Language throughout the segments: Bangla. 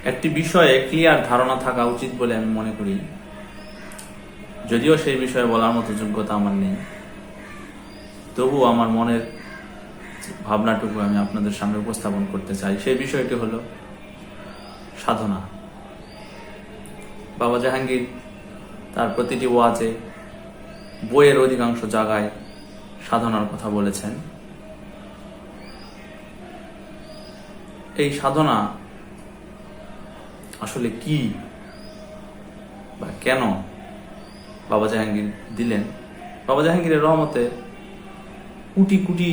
একটি বিষয়ে ক্লিয়ার ধারণা থাকা উচিত বলে আমি মনে করি, যদিও সেই বিষয়ে বলার মতো যোগ্যতা আমার নেই, তবুও আমার মনের ভাবনাটুকু আমি আপনাদের সামনে উপস্থাপন করতে চাই। সেই বিষয়টি হলো সাধনা। বাবা জাহাঙ্গীর তার প্রতিটি ওয়াজে, বইয়ের অধিকাংশ জায়গায় সাধনার কথা বলেছেন। এই সাধনা আসলে কি বা কেন বাবা জাহাঙ্গীর দিলেন? বাবা জাহাঙ্গীরের রহমতে কোটি কোটি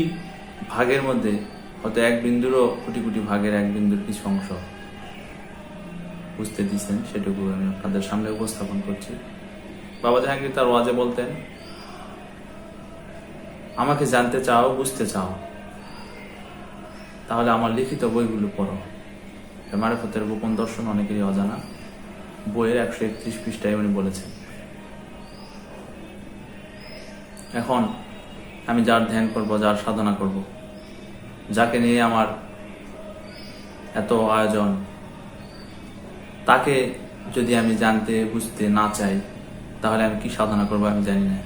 ভাগের মধ্যে হয়তো এক বিন্দুরও কোটি কোটি ভাগের এক বিন্দুর কিছু অংশ বুঝতে দিচ্ছেন, সেটুকু আমি আপনাদের সামনে উপস্থাপন করছি। বাবা জাহাঙ্গীর তার ওয়াজে বলতেন, আমাকে জানতে চাও, বুঝতে চাও, তাহলে আমার লিখিত বইগুলো পড়ো। মারেফতের গোপন দর্শন অনেকেরই অজানা, বইয়ের 131 পৃষ্ঠায় উনি বলেছেন। এখন আমি যার ধ্যান করব, যার সাধনা করব, যাকে নিয়ে আমার এত আয়োজন, তাকে যদি আমি জানতে বুঝতে না চাই, তাহলে আমি কি সাধনা করবো আমি জানি না।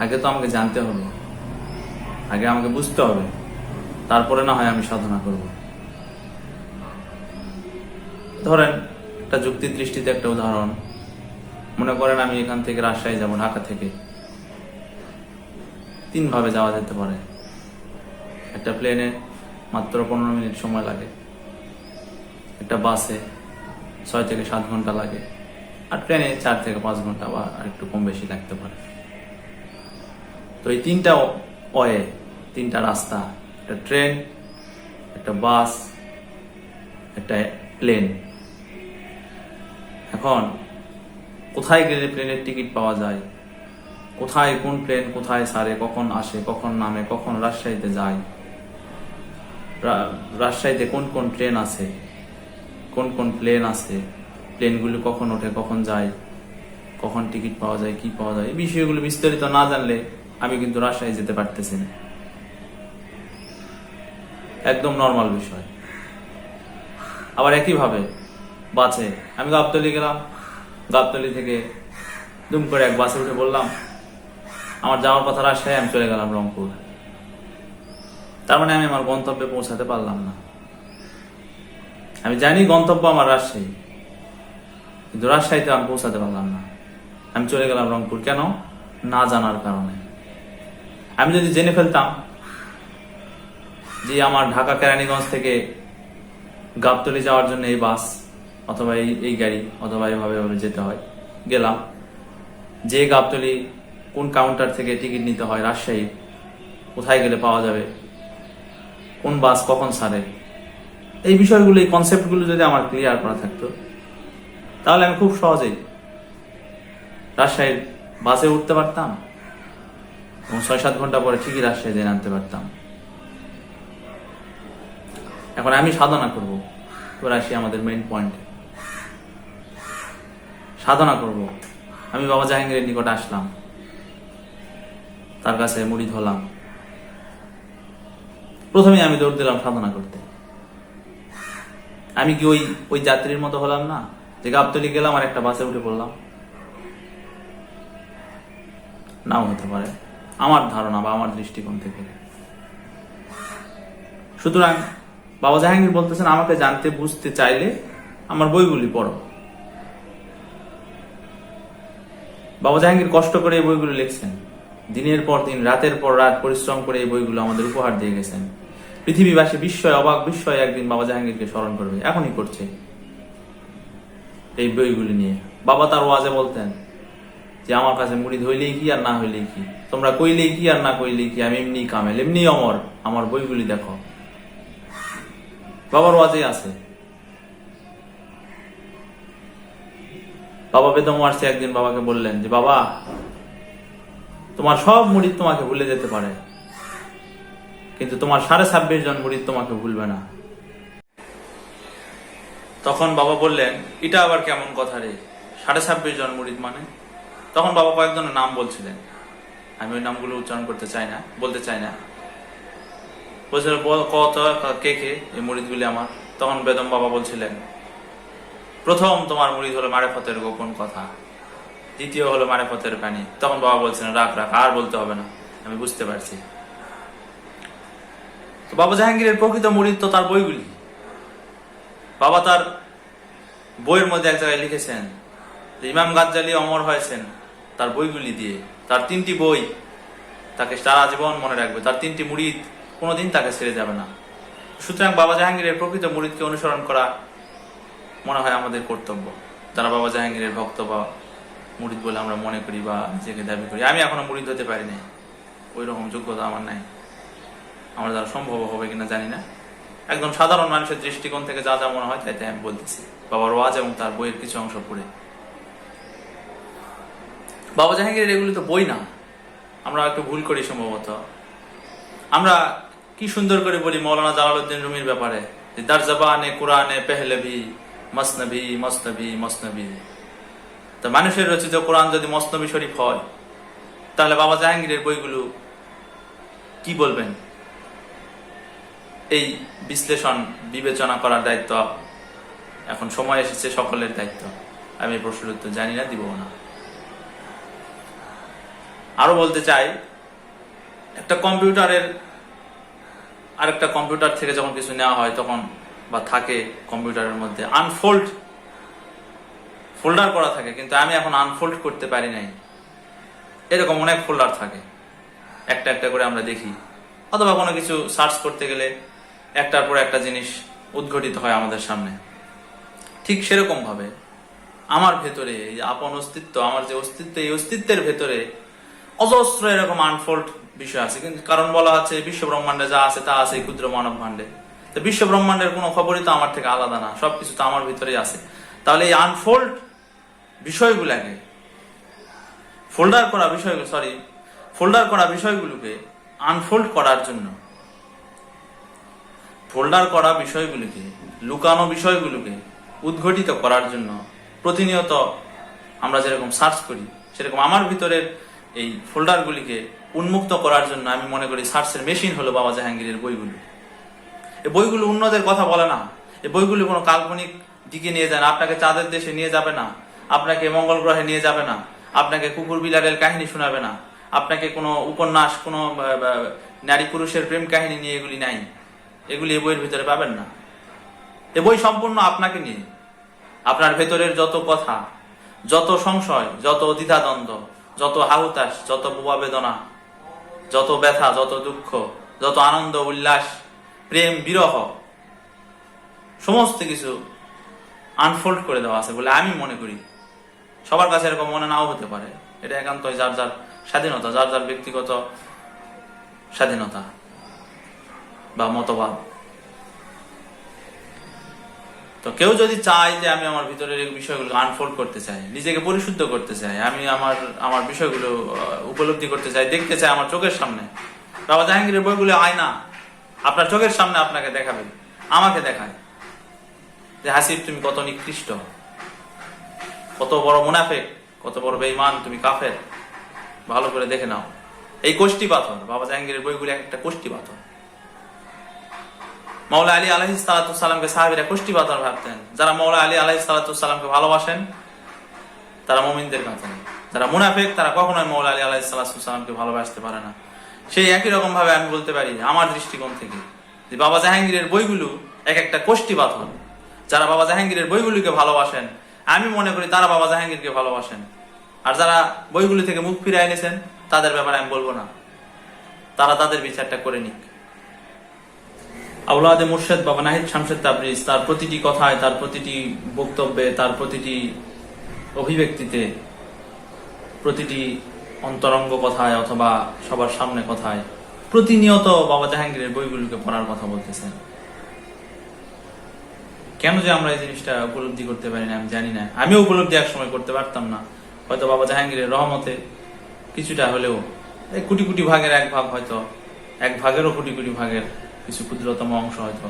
আগে তো আমাকে জানতে হবে, আগে আমাকে বুঝতে হবে, তারপরে না হয় আমি সাধনা করব। ধরেন একটা যুক্তির দৃষ্টিতে একটা উদাহরণ, মনে করেন আমি এখান থেকে রাজশাহী যাব, ঢাকা থেকে 3 ভাবে যাওয়া যেতে পারে। একটা প্লেনে মাত্র 15 মিনিট সময় লাগে, একটা বাসে 6 থেকে 7 ঘন্টা লাগে, আর ট্রেনে 4 থেকে 5 ঘন্টা বা একটু কম বেশি লাগতে পারে। তো এই 3টা ওয়ে, 3টা রাস্তা, একটা ট্রেন, একটা বাস, একটা প্লেন। এখন কোথায় গেলে প্লেনের টিকিট পাওয়া যায়, কোথায় কোন প্লেন কোথায় ছাড়ে, কখন আসে, কখন নামে, কখন রাজশাহীতে যায়, রাজশাহীতে কোন কোন ট্রেন আছে, কোন কোন প্লেন আছে, প্লেনগুলো কখন ওঠে, কখন যায়, কখন টিকিট পাওয়া যায়, কি পাওয়া যায়, এই বিষয়গুলো বিস্তারিত না জানলে আমি কিন্তু রাজশাহী যেতে পারতেছি না। একদম নর্মাল বিষয়। আবার একইভাবে বাসে আমি গাবতলী গেলাম, গাবতলী থেকে দুম করে এক বাসে উঠে বললাম আমার যাওয়ার কথা রাজশাহী, আমি চলে গেলাম রংপুর। তার মানে আমি আমার গন্তব্যে পৌঁছাতে পারলাম না। আমি জানি গন্তব্য আমার রাজশাহী, কিন্তু রাজশাহীতে আমি পৌঁছাতে পারলাম না, আমি চলে গেলাম রংপুর। কেন? না জানার কারণে। আমি যদি জেনে ফেলতাম যে আমার ঢাকা কেরানীগঞ্জ থেকে গাবতলী যাওয়ার জন্য এই বাস অথবা এই গাড়ি অথবা এভাবে যেতে হয়, গেলাম, যে গাবতলী কোন কাউন্টার থেকে টিকিট নিতে হয় রাজশাহী, কোথায় গেলে পাওয়া যাবে, কোন বাস কখন ছাড়ে, এই বিষয়গুলো, এই কনসেপ্টগুলো যদি আমার ক্লিয়ার করা থাকতো, তাহলে আমি খুব সহজেই রাজশাহীর বাসে উঠতে পারতাম এবং 6-7 ঘন্টা পরে ঠিকই রাজশাহী দিয়ে নামতে পারতাম। এখন আমি সাধনা করব, এবার আসি আমাদের মেইন পয়েন্টে। সাধনা করব, আমি বাবা জাহাঙ্গীরের নিকট আসলাম, তার কাছে মুড়ি ধরলাম, প্রথমে আমি দৌড় দিলাম সাধনা করতে। আমি কি ওই যাত্রীর মতো হলাম না, যে গাবতলী গেলাম আর একটা বাসে উঠে পড়লাম? নাও হতে পারে, আমার ধারণা বা আমার দৃষ্টিকোণ থেকে। সুতরাং বাবা জাহাঙ্গীর বলতেছেন, আমাকে জানতে বুঝতে চাইলে আমার বইগুলি পড়ো। বাবা জাহাঙ্গীর কষ্ট করে এই বইগুলো লিখছেন, দিনের পর দিন, রাতের পর রাত পরিশ্রম করে এই বইগুলো আমাদের উপহার দিয়ে গেছেন। পৃথিবীবাসী বিস্ময়, অবাক বিস্ময় একদিন বাবা জাহাঙ্গীরকে স্মরণ করবে, এখনই করছে এই বইগুলি নিয়ে। বাবা তার ওয়াজে বলতেন যে আমার কাছে মুড়ি হইলেই কি আর না হইলেই কি, তোমরা কইলেই কি আর না কইলেই কি, আমি এমনি কামেল, এমনি অমর, আমার বইগুলি দেখো। বাবার ওয়াজে আছে। বাবা বেদম ওয়ার্সে একদিন বাবাকে বললেন যে বাবা, তোমার সব মুরিদ তোমাকে ভুলে যেতে পারে, কিন্তু তোমার 26.5 জন মুরিদ তোমাকে ভুলবে না। তখন বাবা বললেন, এটা আবার কেমন কথা রে, 26.5 জন মুরিদ মানে? তখন বাবা কয়েকজনের নাম বলছিলেন, আমি ওই নামগুলো উচ্চারণ করতে চাই না, বলতে চাই না। বলছিল কত কে কে এই মুরিদগুলি আমার। তখন বেদম বাবা বলছিলেন, প্রথম তোমার মুরিদ হলো মারেফতের গোপন কথা, দ্বিতীয় হলো মারেফতের কানি। তখন বাবা বলছিলেন রাখ রাখ, আর বলতে হবে না, আমি বুঝতে পারছি। তো বাবা জাহাঙ্গীরের প্রকৃত মুরিদ তো তার বইগুলি। বাবা তার বইয়ের মধ্যে এক জায়গায় লিখেছেন যে ইমাম গাজ্জালি অমর হয়েছেন তার বইগুলি দিয়ে। তার 3টি বই তাকে সারা জীবন মনে রাখবে, তার 3টি মুরিদ কোনোদিন তাকে ছেড়ে যাবে না। সুতরাং বাবা জাহাঙ্গীরের প্রকৃত মুরিদকে অনুসরণ করা মনে হয় আমাদের কর্তব্য, যারা বাবা জাহাঙ্গীরের ভক্ত বা মুরিদ বলে আমরা মনে করি বা নিজেকে দাবি করি। আমি এখনো মুরিদ হতে পারি নাই, ওই রকম যোগ্যতা আমার নাই, আমার দ্বারা সম্ভব হবে কিনা জানি না। একদম সাধারণ মানুষের দৃষ্টিকোণ থেকে যা যা মনে হয় তাই তাই আমি বলতেছি বাবার ওয়াজ এবং তার বইয়ের কিছু অংশ পড়ে। বাবা জাহাঙ্গীরের এগুলি তো বই না, আমরা একটু ভুল করি সম্ভবত। আমরা কি সুন্দর করে বলি মৌলানা জালালউদ্দিন রুমির ব্যাপারে, যে দার জবানে কোরআনে পেহলেভি মসনবি মসনবি মসনবি। তা মানুষের রচিত কোরআন যদি মসনবি শরীফ হয়, তাহলে বাবা জাহাঙ্গীরের বইগুলো কি বলবেন? এই বিশ্লেষণ বিবেচনা করার দায়িত্ব এখন সময় এসেছে, সকলের দায়িত্ব। আমি এই প্রশ্নের উত্তর জানি না, দিব না। আরো বলতে চাই, একটা কম্পিউটারের আরেকটা কম্পিউটার থেকে যখন কিছু নেওয়া হয় তখন বা থাকে কম্পিউটারের মধ্যে ফোল্ডার করা থাকে, কিন্তু আমি এখন আনফোল্ড করতে পারি নাই। এরকম অনেক ফোল্ডার থাকে, একটা একটা করে আমরা দেখি, অথবা কোনো কিছু সার্চ করতে গেলে একটার পর একটা জিনিস উদ্ঘটিত হয় আমাদের সামনে। ঠিক সেরকম ভাবে আমার ভেতরে এই আপন অস্তিত্ব, আমার যে অস্তিত্ব, এই অস্তিত্বের ভেতরে অজস্র এরকম আনফোল্ড বিষয় আছে। কিন্তু কারণ বলা আছে বিশ্ব ব্রহ্মাণ্ডে যা আছে তা আছে ক্ষুদ্র মানব ভাণ্ডে। তো বিশ্ব ব্রহ্মাণ্ডের কোনো খবরই তো আমার থেকে আলাদা না, সবকিছু তো আমার ভিতরেই আছে। তাহলে এই আনফোল্ড বিষয়গুলোকে ফোল্ডার করা বিষয়গুলোকে আনফোল্ড করার জন্য, ফোল্ডার করা বিষয়গুলোকে, লুকানো বিষয়গুলোকে উদ্ঘটিত করার জন্য প্রতিনিয়ত আমরা যেরকম সার্চ করি, সেরকম আমার ভিতরের এই ফোল্ডারগুলিকে উন্মুক্ত করার জন্য আমি মনে করি সার্চের মেশিন হলো বাবা জাহাঙ্গীরের বইগুলো। এই বইগুলো উন্নতের কথা বলে না, এই বইগুলো কোনো কাল্পনিক দিকে নিয়ে যায় না, আপনাকে চাঁদের দেশে নিয়ে যাবে না, আপনাকে মঙ্গল গ্রহে নিয়ে যাবে না, আপনাকে কুকুর বিলারের কাহিনী শোনাবে না, আপনাকে কোনো উপন্যাস, কোনো নারী পুরুষের প্রেম কাহিনী নিয়ে এগুলি নাই, এগুলি এই বইয়ের ভিতরে পাবেন না। এ বই সম্পূর্ণ আপনাকে নিয়ে, আপনার ভেতরের যত কথা, যত সংশয়, যত দ্বিধাদ্বন্দ্ব, যত হাহুতাস, যত বোবা বেদনা, যত ব্যথা, যত দুঃখ, যত আনন্দ উল্লাস, প্রেম বিরহ, সমস্ত কিছু আনফোল্ড করে দেওয়া আছে বলে আমি মনে করি। সবার কাছে এরকম মনে নাও হতে পারে, এটা একান্তই যার যার স্বাধীনতা, যার যার ব্যক্তিগত স্বাধীনতা বা মতবাদ। তো কেউ যদি চায় যে আমি আমার ভিতরের এই বিষয়গুলো আনফোল্ড করতে চাই, নিজেকে পরিশুদ্ধ করতে চাই, আমি আমার বিষয়গুলো উপলব্ধি করতে চাই, দেখতে চাই আমার চোখের সামনে, বাবা জাহাঙ্গীরের বইগুলো আয়না আপনার চোখের সামনে আপনাকে দেখাবে, আমাকে দেখায় যে হাসিব তুমি কত নিকৃষ্ট, কত বড় মুনাফিক, কত বড় বেঈমান, তুমি কাফের, ভালো করে দেখে নাও। এই কোষ্টি পাথর, বাবা জাহাঙ্গীরের বইগুলো একটা কোষ্টি পাথর। মৌলা আলী আলাইহিস সালাতু সালামকে সাহাবীরা কোষ্টি পাথর ভাবতেন। যারা মৌলা আলী আলাইহিস সালাতু সালামকে ভালোবাসেন তারা মুমিনদের কাছে, যারা মুনাফিক তারা কখনোই মৌলা আলী আলাইহিস সালাতু সালামকে ভালোবাসতে পারে না। সেই একই রকম ভাবে আমি বলতে পারি আমার দৃষ্টিকোণ থেকে যে বাবা জাহাঙ্গীরের বইগুলো এক একটা কোষ্টি পাথর। যারা বাবা জাহাঙ্গীরের বইগুলিকে ভালোবাসেন, আমি মনে করি তারা বাবা জাহাঙ্গীরকে ভালোবাসেন। আর যারা বইগুলি থেকে মুখ ফিরে এনেছেন তাদের ব্যাপারে আমি বলবো না, তারা তাদের বিচারটা করে নিক। আওলাদে মুর্শেদ বাবা নাহিদ শামসুদ তাবরিজ তার প্রতিটি কথায়, তার প্রতিটি বক্তব্যে, তার প্রতিটি অভিব্যক্তিতে, প্রতিটি অন্তরঙ্গ কথায় অথবা সবার সামনে কথায় প্রতিনিয়ত বাবা জাহাঙ্গীরের বইগুলোকে পড়ার কথা বলতেছেন। কেন যে আমরা এই জিনিসটা উপলব্ধি করতে পারি না আমি জানি না। আমিও উপলব্ধি একসময় করতে পারতাম না, হয়তো বাবা জাহাঙ্গীরের রহমতে কিছুটা হলেও এই কোটি কোটি ভাগের এক ভাগ, হয়তো এক ভাগেরও কোটি কোটি ভাগের কিছু ক্ষুদ্রতম অংশ হয়তো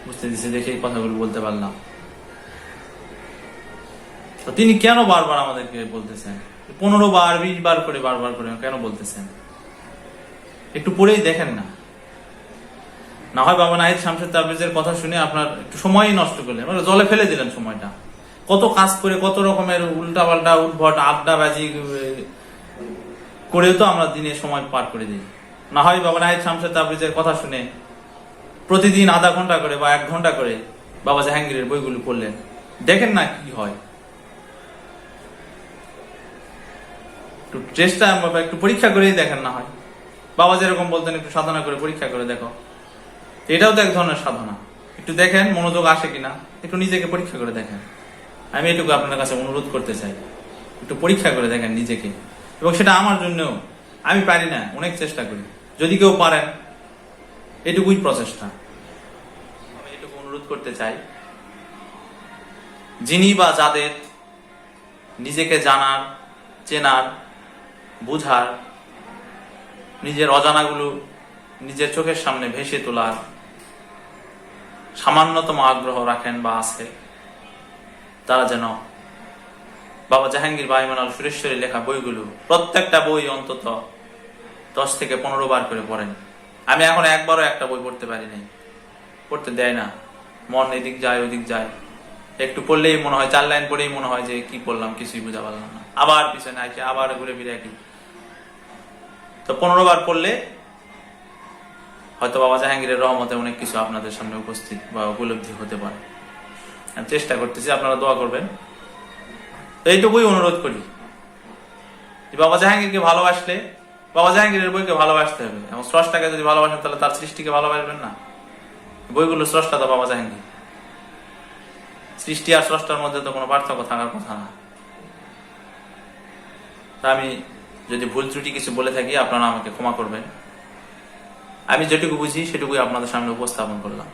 বুঝতে দিচ্ছে, দেখে এই কথাগুলো বলতে পারলাম। তো তিনি কেন বারবার আমাদেরকে বলতেছেন, 15 বার 20 বার করে বারবার করে কেন বলতেছেন? একটু পড়েই দেখেন না। না হয় বাবা নাহিদ শামসুর তাবরেজের কথা শুনে আপনার একটু সময়ই নষ্ট করলেন, মানে জলে ফেলে দিলেন সময়টা। কত কাজ করে কত রকমের উল্টাপাল্টা উদ্ভট আড্ডাবাজি করেও তো আমরা দিনে সময় পার করে দিই। না হয় বাবা নাহিদ শামসুর তাবরেজের কথা শুনে প্রতিদিন আধা ঘন্টা করে বা 1 ঘন্টা করে বাবা জাহাঙ্গীরের বইগুলো পড়লেন, দেখেন না কি হয়। একটু চেষ্টা একটু পরীক্ষা করেই দেখেন, না হয় বাবা যেরকম বলতেন একটু সাধনা করে পরীক্ষা করে দেখো, এটাও তো এক ধরনের সাধনা। একটু দেখেন মনোযোগ আসে কিনা, একটু নিজেকে পরীক্ষা করে দেখেন। আমি এটুকু আপনার কাছে অনুরোধ করতে চাই, একটু পরীক্ষা করে দেখেন নিজেকে। এবং সেটা আমার জন্যও, আমি পারি না, অনেক চেষ্টা করি, যদি কেউ পারেন এটুকুই প্রচেষ্টা। আমি এটুকু অনুরোধ করতে চাই, যিনি বা যাদের নিজেকে জানার, চেনার, বুঝার, নিজের অজানাগুলো নিজের চোখের সামনে ভেসে তোলার সামান্যতম আগ্রহ রাখেন বা আছে, তারা যেন বাবা জাহাঙ্গীর বা আইমান আল সুরেশ্বরী লেখা বইগুলো প্রত্যেকটা বই অন্তত 10 থেকে 15 বার করে পড়েন। আমি এখন একবারও একটা বই পড়তে পারি নাই, পড়তে দেয় না, মন এদিক যায় ওদিক যায়। একটু পড়লেই মনে হয়, 4 লাইন পড়েই মনে হয় যে কি পড়লাম কিছুই বুঝা পারলাম না, আবার পিছনে আসে, আবার ঘুরে ফিরে একই। তো 15 বার পড়লে হয়তো বাবা জাহাঙ্গীরের রহমতে অনেক কিছু আপনাদের সামনে উপস্থিত বা উপলব্ধি হতে পারে। আমি চেষ্টা করতেছি, আপনারা দোয়া করবেন। তো এইটুকুই অনুরোধ করি, বাবা জাহাঙ্গীরকে ভালোবাসলে বাবা জাহাঙ্গীরের বইকে ভালোবাসতে হবে। এবং স্রষ্টাকে যদি ভালোবাসেন তাহলে তার সৃষ্টিকে ভালোবাসবেন না? বইগুলো স্রষ্টা তো বাবা জাহাঙ্গীর, সৃষ্টি আর স্রষ্টার মধ্যে তো কোনো পার্থক্য থাকার কথা না। তা আমি যদি ভুল ত্রুটি কিছু বলে থাকি আপনারা আমাকে ক্ষমা করবেন। আমি যেটুকু বুঝি সেটুকুই আপনাদের সামনে উপস্থাপন করলাম।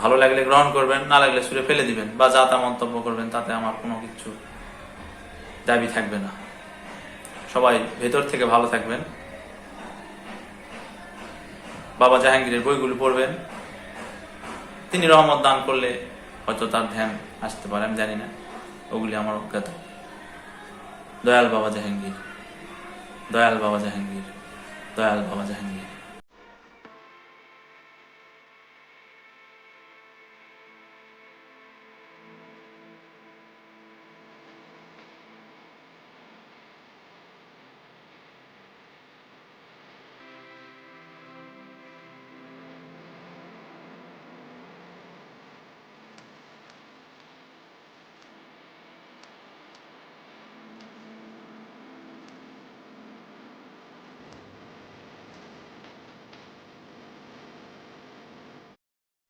ভালো লাগলে গ্রহণ করবেন, না লাগলে ছুঁড়ে ফেলে দিবেন বা যা তা মন্তব্য করবেন, তাতে আমার কোনো কিছু দাবি থাকবে না। সবাই ভেতর থেকে ভালো থাকবেন, বাবা জাহাঙ্গীরের বইগুলো পড়বেন। তিনি রহমত দান করলে হয়তো তার ধ্যান আসতে পারে, আমি জানি না, ওগুলি আমার অজ্ঞাত। দয়াল বাবা জাহাঙ্গীর, দয়াল বাবা জাহাঙ্গীর, দয়াল বাবা জাহাঙ্গীর।